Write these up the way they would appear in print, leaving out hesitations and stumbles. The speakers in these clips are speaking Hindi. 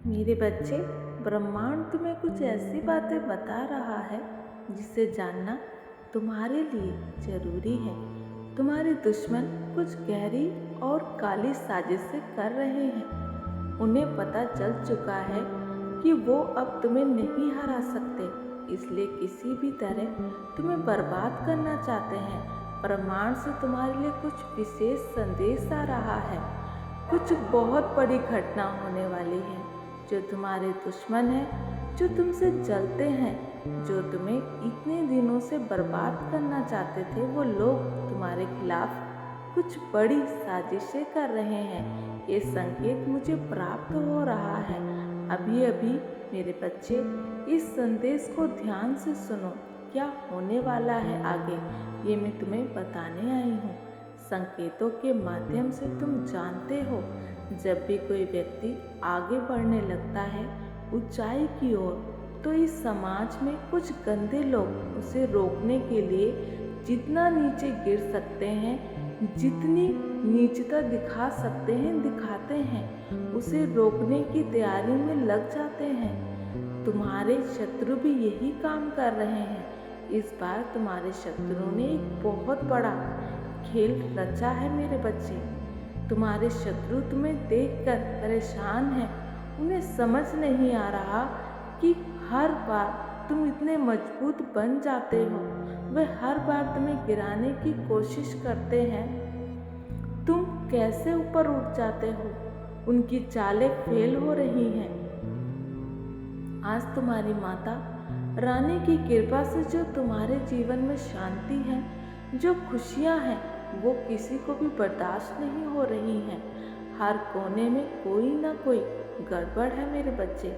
मेरे बच्चे, ब्रह्मांड तुम्हें कुछ ऐसी बातें बता रहा है जिसे जानना तुम्हारे लिए जरूरी है। तुम्हारे दुश्मन कुछ गहरी और काली साजिशें कर रहे हैं। उन्हें पता चल चुका है कि वो अब तुम्हें नहीं हरा सकते, इसलिए किसी भी तरह तुम्हें बर्बाद करना चाहते हैं। ब्रह्मांड से तुम्हारे लिए कुछ विशेष संदेश आ रहा है। कुछ बहुत बड़ी घटना होने वाली है। जो तुम्हारे दुश्मन हैं, जो तुमसे जलते हैं, जो तुम्हें इतने दिनों से बर्बाद करना चाहते थे, वो लोग तुम्हारे खिलाफ कुछ बड़ी साजिशें कर रहे हैं। ये संकेत मुझे प्राप्त हो रहा है अभी अभी। मेरे बच्चे, इस संदेश को ध्यान से सुनो। क्या होने वाला है आगे, ये मैं तुम्हें बताने आई हूँ। संकेतों के माध्यम से तुम जानते हो, जब भी कोई व्यक्ति आगे बढ़ने लगता है ऊंचाई की ओर, तो इस समाज में कुछ गंदे लोग उसे रोकने के लिए जितना नीचे गिर सकते हैं, जितनी नीचता दिखा सकते हैं दिखाते हैं, उसे रोकने की तैयारी में लग जाते हैं। तुम्हारे शत्रु भी यही काम कर रहे हैं। इस बार तुम्हारे शत्रु ने एक बहुत बड़ा खेल रचा है मेरे बच्चे। तुम्हारे शत्रु तुम्हें देखकर परेशान हैं। उन्हें समझ नहीं आ रहा कि हर बार तुम इतने मजबूत बन जाते हो, वे हर बार तुम्हें गिराने की कोशिश करते हैं। तुम कैसे ऊपर उठ जाते हो। उनकी चालें फेल हो रही हैं। आज तुम्हारी माता रानी की कृपा से जो तुम्हारे जीवन में शांति है, जो खुशियां हैं, वो किसी को भी बर्दाश्त नहीं हो रही हैं। हर कोने में कोई ना कोई गड़बड़ है मेरे बच्चे,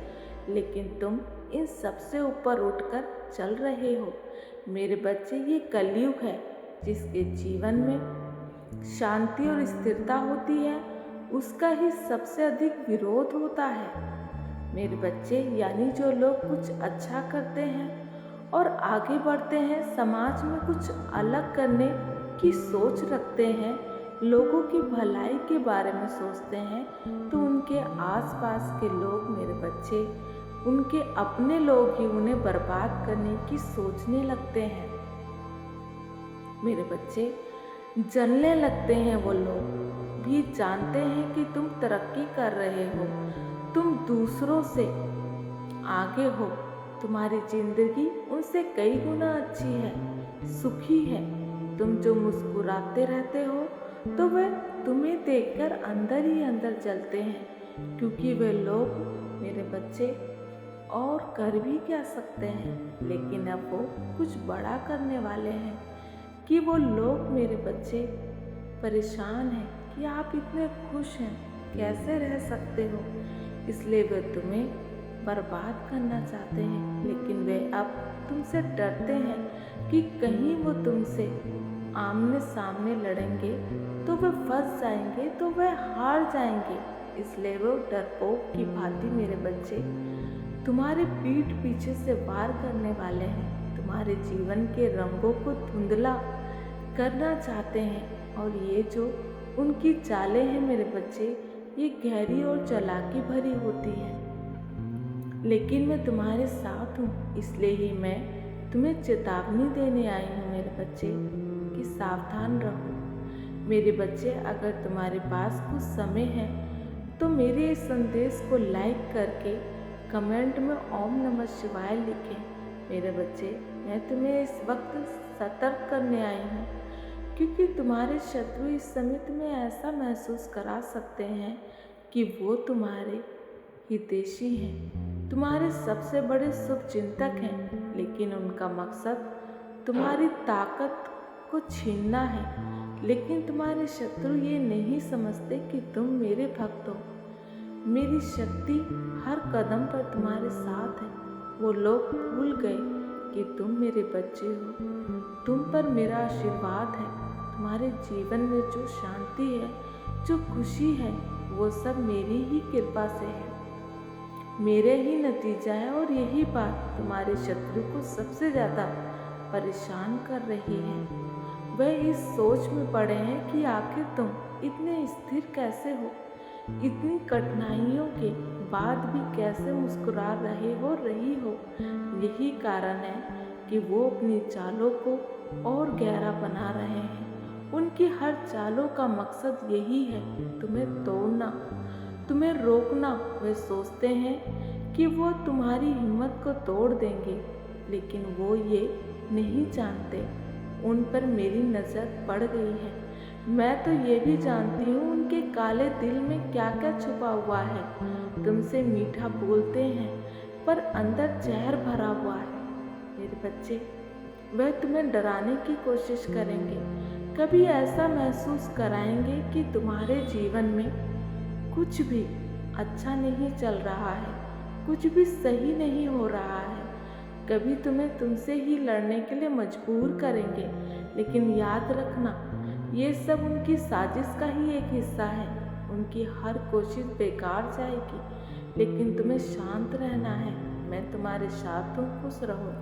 लेकिन तुम इन सबसे ऊपर उठकर चल रहे हो। मेरे बच्चे, ये कलयुग है। जिसके जीवन में शांति और स्थिरता होती है, उसका ही सबसे अधिक विरोध होता है मेरे बच्चे। यानी जो लोग कुछ अच्छा करते हैं और आगे बढ़ते हैं, समाज में कुछ अलग करने की सोच रखते हैं, लोगों की भलाई के बारे में सोचते हैं, तो उनके आसपास के लोग मेरे बच्चे, उनके अपने लोग ही उन्हें बर्बाद करने की सोचने लगते हैं मेरे बच्चे। जलने लगते हैं। वो लोग भी जानते हैं कि तुम तरक्की कर रहे हो, तुम दूसरों से आगे हो, तुम्हारी जिंदगी उनसे कई गुना अच्छी है, सुखी है। तुम जो मुस्कुराते रहते हो, तो वे तुम्हें देखकर अंदर ही अंदर जलते हैं, क्योंकि वे लोग मेरे बच्चे और कर भी क्या सकते हैं, लेकिन अब वो कुछ बड़ा करने वाले हैं कि वो लोग मेरे बच्चे परेशान हैं कि आप इतने खुश हैं, कैसे रह सकते हो। इसलिए वे तुम्हें बर्बाद करना चाहते हैं, लेकिन वे अब तुमसे डरते हैं कि कहीं वो तुमसे आमने सामने लड़ेंगे तो वे फंस जाएंगे, तो वे हार जाएंगे। इसलिए वो डरपोक की भांति मेरे बच्चे तुम्हारे पीठ पीछे से वार करने वाले हैं। तुम्हारे जीवन के रंगों को धुंधला करना चाहते हैं। और ये जो उनकी चालें हैं मेरे बच्चे, ये गहरी और चालाकी भरी होती हैं, लेकिन मैं तुम्हारे साथ हूँ। इसलिए ही मैं तुम्हें चेतावनी देने आई हूँ मेरे बच्चे कि सावधान रहो। मेरे बच्चे, अगर तुम्हारे पास कुछ समय है तो मेरे इस संदेश को लाइक करके कमेंट में ओम नमः शिवाय लिखें। मेरे बच्चे, मैं तुम्हें इस वक्त सतर्क करने आई हूँ, क्योंकि तुम्हारे शत्रु इस समय तुम्हें ऐसा महसूस करा सकते हैं कि वो तुम्हारे हितैषी हैं, तुम्हारे सबसे बड़े शुभचिंतक हैं, लेकिन उनका मकसद तुम्हारी ताकत को छीनना है। लेकिन तुम्हारे शत्रु ये नहीं समझते कि तुम मेरे भक्त हो। मेरी शक्ति हर कदम पर तुम्हारे साथ है। वो लोग भूल गए कि तुम मेरे बच्चे हो। तुम पर मेरा आशीर्वाद है। तुम्हारे जीवन में जो शांति है, जो खुशी है, वो सब मेरी ही कृपा से है, मेरे ही नतीजा है। और यही बात तुम्हारे शत्रु को सबसे ज़्यादा परेशान कर रही है। वह इस सोच में पड़े हैं कि आखिर तुम इतने स्थिर कैसे हो, इतनी कठिनाइयों के बाद भी कैसे मुस्कुरा रहे हो रही हो। यही कारण है कि वो अपनी चालों को और गहरा बना रहे हैं। उनकी हर चालों का मकसद यही है, तुम्हें तोड़ना, तुम्हें रोकना। वे सोचते हैं कि वो तुम्हारी हिम्मत को तोड़ देंगे, लेकिन वो ये नहीं जानते उन पर मेरी नज़र पड़ गई है। मैं तो ये भी जानती हूँ उनके काले दिल में क्या क्या छुपा हुआ है। तुमसे मीठा बोलते हैं पर अंदर जहर भरा हुआ है। मेरे बच्चे, वह तुम्हें डराने की कोशिश करेंगे, कभी ऐसा महसूस कराएंगे कि तुम्हारे जीवन में कुछ भी अच्छा नहीं चल रहा है, कुछ भी सही नहीं हो रहा है। कभी तुम्हें तुमसे ही लड़ने के लिए मजबूर करेंगे, लेकिन याद रखना, ये सब उनकी साजिश का ही एक हिस्सा है। उनकी हर कोशिश बेकार जाएगी, लेकिन तुम्हें शांत रहना है। मैं तुम्हारे साथ हूँ, खुश रहो।